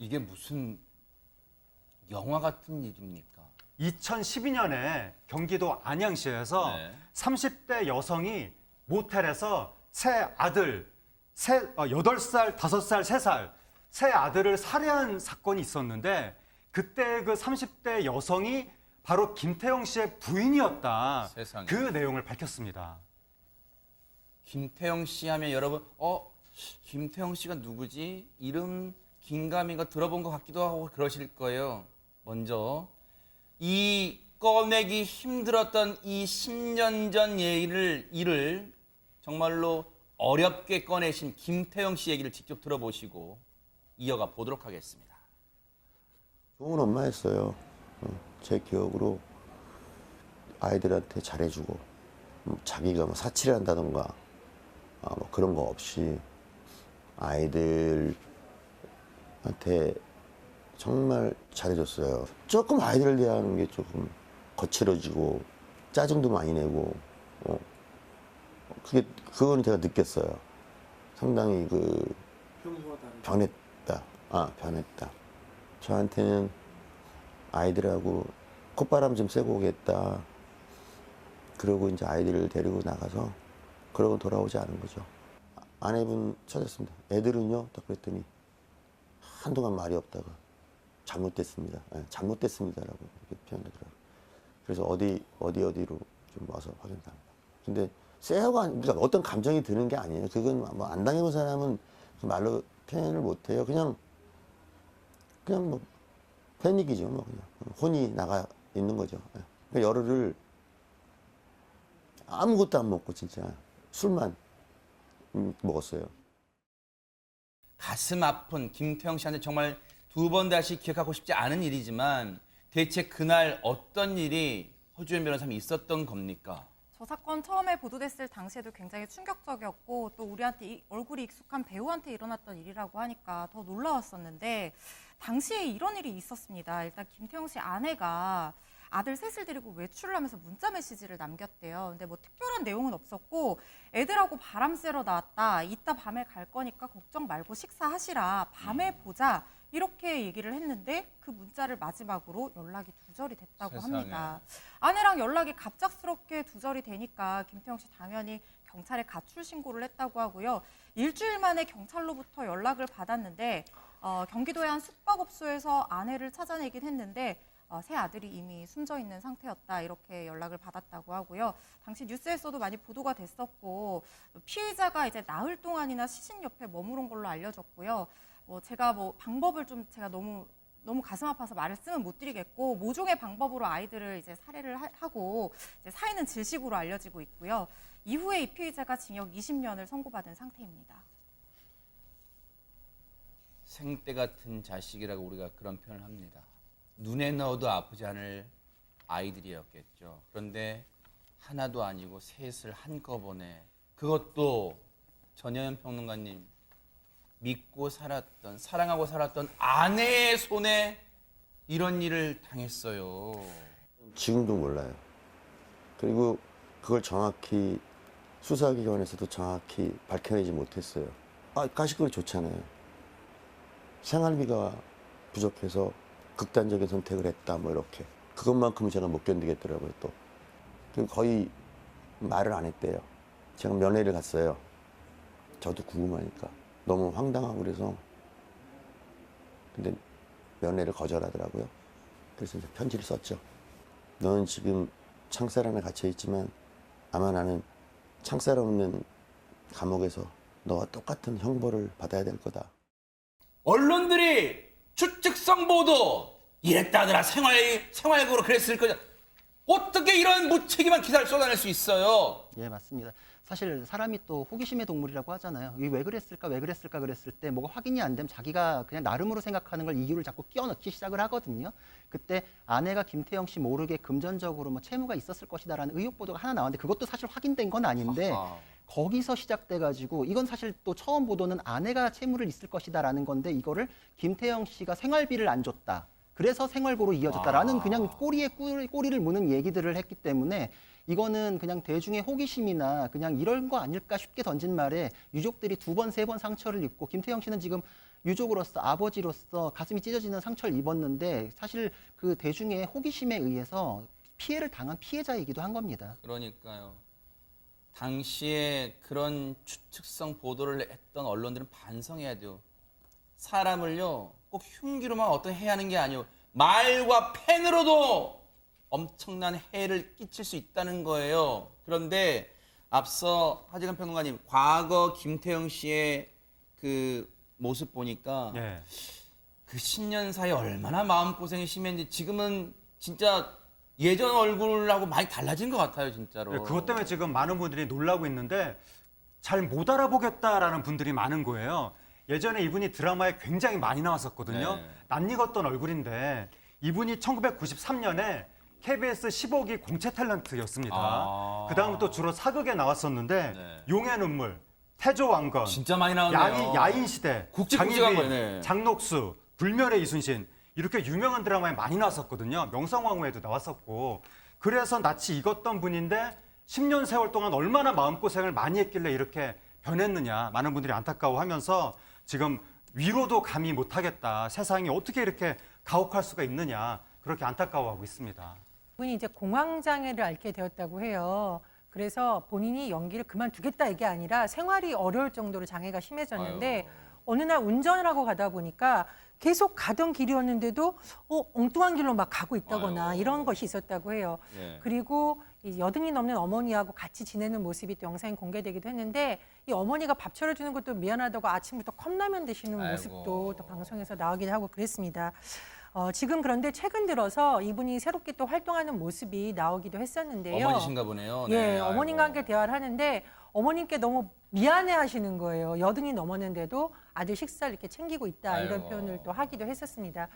이게 무슨 영화 같은 일입니까? 2012년에 경기도 안양시에서 네. 30대 여성이 모텔에서 새 아들, 8살, 5살, 3살 새 아들을 살해한 사건이 있었는데 그때 그 30대 여성이 바로 김태형 씨의 부인이었다. 세상에. 그 내용을 밝혔습니다. 김태형 씨 하면 여러분 김태형 씨가 누구지? 이름 긴가민가 들어본 것 같기도 하고 그러실 거예요. 먼저 이 꺼내기 힘들었던 이 10년 전 일을 정말로 어렵게 꺼내신 김태형 씨 얘기를 직접 들어보시고 이어가 보도록 하겠습니다. 좋은 엄마였어요. 제 기억으로 아이들한테 잘해주고 자기가 뭐 사치를 한다던가 뭐 그런 거 없이 아이들한테 정말 잘해줬어요. 조금 아이들을 대하는 게 조금 거칠어지고 짜증도 많이 내고 그건 제가 느꼈어요. 상당히 변했다. 변했다. 저한테는 아이들하고 콧바람 좀 쐬고 오겠다. 그러고 이제 아이들을 데리고 나가서 그러고 돌아오지 않은 거죠. 아내분 찾았습니다. 애들은요? 딱 그랬더니 한동안 말이 없다가 잘못됐습니다. 잘못됐습니다라고 이렇게 표현하더라고요. 그래서 어디로 좀 와서 확인합니다. 근데 쎄하고 그러니까 어떤 감정이 드는 게 아니에요. 그건 뭐 안 당해본 사람은 그 말로 표현을 못 해요. 그냥 뭐 패닉이죠. 뭐 그냥 혼이 나가 있는 거죠. 그러니까 열흘을 아무것도 안 먹고 진짜 술만 먹었어요. 가슴 아픈 김태형 씨한테 정말 두 번 다시 기억하고 싶지 않은 일이지만 대체 그날 어떤 일이 허주연 변호사님이 있었던 겁니까? 저 사건 처음에 보도됐을 당시에도 굉장히 충격적이었고 또 우리한테 얼굴이 익숙한 배우한테 일어났던 일이라고 하니까 더 놀라웠었는데 당시에 이런 일이 있었습니다. 일단 김태형 씨 아내가 아들 셋을 데리고 외출을 하면서 문자 메시지를 남겼대요. 근데 뭐 특별한 내용은 없었고 애들하고 바람 쐬러 나왔다. 이따 밤에 갈 거니까 걱정 말고 식사하시라. 밤에 보자. 이렇게 얘기를 했는데 그 문자를 마지막으로 연락이 두절이 됐다고 세상에. 합니다. 아내랑 연락이 갑작스럽게 두절이 되니까 김태형 씨 당연히 경찰에 가출 신고를 했다고 하고요. 일주일 만에 경찰로부터 연락을 받았는데 경기도의 한 숙박업소에서 아내를 찾아내긴 했는데 새 아들이 이미 숨져 있는 상태였다 이렇게 연락을 받았다고 하고요. 당시 뉴스에서도 많이 보도가 됐었고 피해자가 이제 나흘 동안이나 시신 옆에 머무른 걸로 알려졌고요. 제가 방법을 좀 제가 너무 가슴 아파서 말씀은 못 드리겠고 모종의 방법으로 아이들을 이제 살해를 하고 이제 사인은 질식으로 알려지고 있고요. 이후에 이 피해자가 징역 20년을 선고받은 상태입니다. 생떼 같은 자식이라고 우리가 그런 표현을 합니다. 눈에 넣어도 아프지 않을 아이들이었겠죠. 그런데 하나도 아니고 셋을 한꺼번에 그것도 전혜연 평론가님 믿고 살았던 사랑하고 살았던 아내의 손에 이런 일을 당했어요. 지금도 몰라요. 그리고 그걸 정확히 수사기관에서도 정확히 밝혀내지 못했어요. 가식거리 좋잖아요. 생활비가 부족해서 극단적인 선택을 했다 뭐 이렇게. 그것만큼은 제가 못 견디겠더라고요 또. 그럼 거의 말을 안 했대요. 제가 면회를 갔어요. 저도 궁금하니까. 너무 황당하고 그래서. 근데 면회를 거절하더라고요. 그래서 이제 편지를 썼죠. 너는 지금 창살 안에 갇혀 있지만 아마 나는 창살 없는 감옥에서 너와 똑같은 형벌을 받아야 될 거다. 언론들이 추측성 보도 이랬다더라 생활고로 그랬을 거냐. 어떻게 이런 무책임한 기사를 쏟아낼 수 있어요? 예, 맞습니다. 사실 사람이 또 호기심의 동물이라고 하잖아요. 이게 왜 그랬을까 그랬을 때 뭐가 확인이 안 되면 자기가 그냥 나름으로 생각하는 걸 이유를 자꾸 끼워 넣기 시작을 하거든요. 그때 아내가 김태형 씨 모르게 금전적으로 뭐 채무가 있었을 것이다라는 의혹 보도가 하나 나왔는데 그것도 사실 확인된 건 아닌데 아하. 거기서 시작돼가지고 이건 사실 또 처음 보도는 아내가 채무를 있을 것이다라는 건데 이거를 김태형 씨가 생활비를 안 줬다. 그래서 생활고로 이어졌다라는 그냥 꼬리를 무는 얘기들을 했기 때문에 이거는 그냥 대중의 호기심이나 그냥 이런 거 아닐까 쉽게 던진 말에 유족들이 2번, 3번 상처를 입고 김태형 씨는 지금 유족으로서 아버지로서 가슴이 찢어지는 상처를 입었는데 사실 그 대중의 호기심에 의해서 피해를 당한 피해자이기도 한 겁니다. 그러니까요. 당시에 그런 추측성 보도를 했던 언론들은 반성해야 돼요. 사람을요, 꼭 흉기로만 어떤 해하는 게 아니에요. 말과 펜으로도 엄청난 해를 끼칠 수 있다는 거예요. 그런데 앞서 하재근 평론가님, 과거 김태형 씨의 그 모습 보니까 예. 그 10년 사이에 얼마나 마음고생이 심했는지 지금은 진짜 예전 얼굴하고 많이 달라진 것 같아요, 진짜로. 예, 그것 때문에 지금 많은 분들이 놀라고 있는데 잘 못 알아보겠다라는 분들이 많은 거예요. 예전에 이분이 드라마에 굉장히 많이 나왔었거든요. 네. 낯익었던 얼굴인데 이분이 1993년에 KBS 15기 공채 탤런트였습니다. 아. 그다음부터 주로 사극에 나왔었는데 네. 용의 눈물, 태조 왕건, 진짜 많이 나왔네요. 야인 시대, 굵직굵직한 거네. 장녹수, 불멸의 이순신 이렇게 유명한 드라마에 많이 나왔었거든요. 명성황후에도 나왔었고 그래서 낯이 익었던 분인데 10년 세월 동안 얼마나 마음고생을 많이 했길래 이렇게 변했느냐 많은 분들이 안타까워하면서 지금 위로도 감히 못하겠다. 세상이 어떻게 이렇게 가혹할 수가 있느냐 그렇게 안타까워하고 있습니다. 분이 이제 공황장애를 앓게 되었다고 해요. 그래서 본인이 연기를 그만두겠다 이게 아니라 생활이 어려울 정도로 장애가 심해졌는데 어느 날 운전을 하고 가다 보니까 계속 가던 길이었는데도 엉뚱한 길로 막 가고 있다거나 아유. 이런 것이 있었다고 해요. 예. 그리고 이 여든이 넘는 어머니하고 같이 지내는 모습이 또 영상에 공개되기도 했는데 이 어머니가 밥 차려주는 것도 미안하다고 아침부터 컵라면 드시는 아이고. 모습도 또 방송에서 나오기도 하고 그랬습니다. 지금 그런데 최근 들어서 이분이 새롭게 또 활동하는 모습이 나오기도 했었는데요. 어머니신가 보네요. 예, 네, 어머님과 아이고. 함께 대화를 하는데 어머님께 너무 미안해 하시는 거예요. 여든이 넘었는데도 아들 식사를 이렇게 챙기고 있다 이런 아이고. 표현을 또 하기도 했었습니다.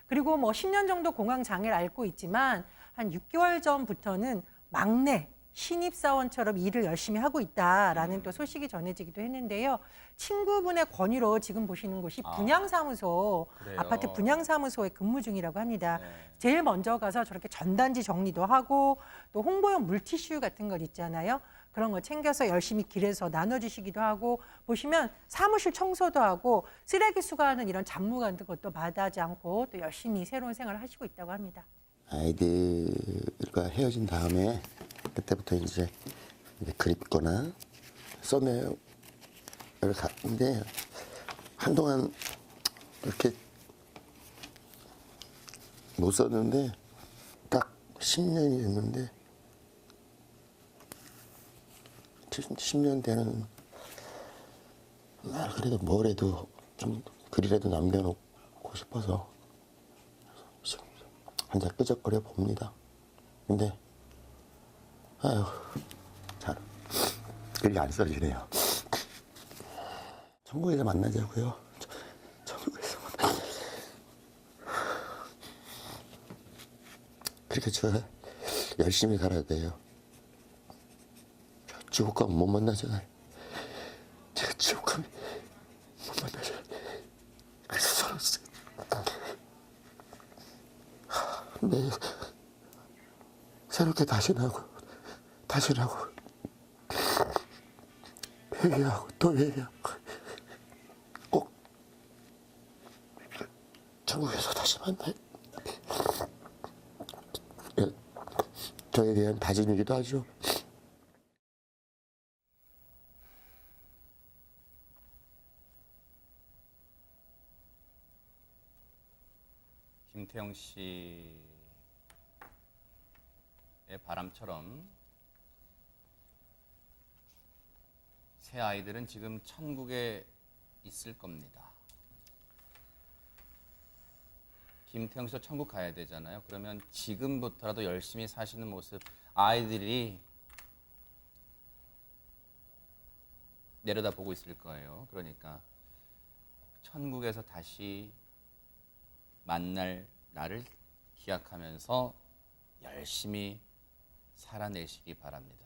그리고 뭐 10년 정도 공황 장애를 앓고 있지만 한 6개월 전부터는 막내 신입사원처럼 일을 열심히 하고 있다라는 또 소식이 전해지기도 했는데요. 친구분의 권유로 지금 보시는 곳이 아, 분양사무소, 그래요? 아파트 분양사무소에 근무 중이라고 합니다. 네. 제일 먼저 가서 저렇게 전단지 정리도 하고 또 홍보용 물티슈 같은 것 있잖아요. 그런 거 챙겨서 열심히 길에서 나눠주시기도 하고 보시면 사무실 청소도 하고 쓰레기 수거하는 이런 잡무 같은 것도 마다하지 않고 또 열심히 새로운 생활을 하시고 있다고 합니다. 아이들과 헤어진 다음에 그때부터 이제 그립거나 써내요. 근데 한동안 이렇게 못 썼는데 딱 10년이 됐는데 10년 되는 날 그래도 뭐래도 좀 글이라도 남겨놓고 싶어서 한자 끄적거려 봅니다. 근데 아유 잘 글이 안 써지네요. 천국에서 만나자고요. 천국에서 그렇게 제가 열심히 살아야 돼요. 지옥 가면 못 만나잖아요. 제가 지옥 가면 못 만나잖아요. 그래서 살았어요. 네. 새롭게 다시 나고 회개하고 또 회개하고 꼭 천국에서 다시 만나요. 저에 대한 다짐이기도 하죠. 김태형 씨의 바람처럼 새 아이들은 지금 천국에 있을 겁니다. 김태형 씨도 천국 가야 되잖아요. 그러면 지금부터라도 열심히 사시는 모습 아이들이 내려다보고 있을 거예요. 그러니까 천국에서 다시 만날 날을 기약하면서 열심히 살아내시기 바랍니다.